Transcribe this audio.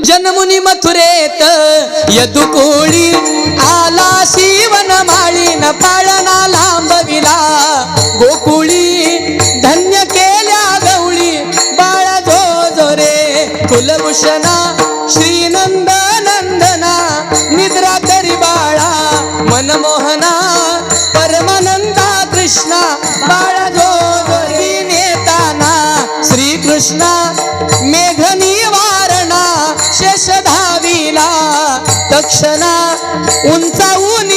जन्मुनी मथुरेत यदुकुळी आला शिवन माळीन पाळणा लांबविला गोकुळी धन्य केल्या गवळी बाळा जो जो रे कुलभूषणा श्रीनंद नंदना निद्रा करी बाळा मनमोहना परमानंदा कृष्णा बाळा जो जो रे नेताना श्रीकृष्णा मेघ निवारणा शेष धाविला तक्षणा उंचावून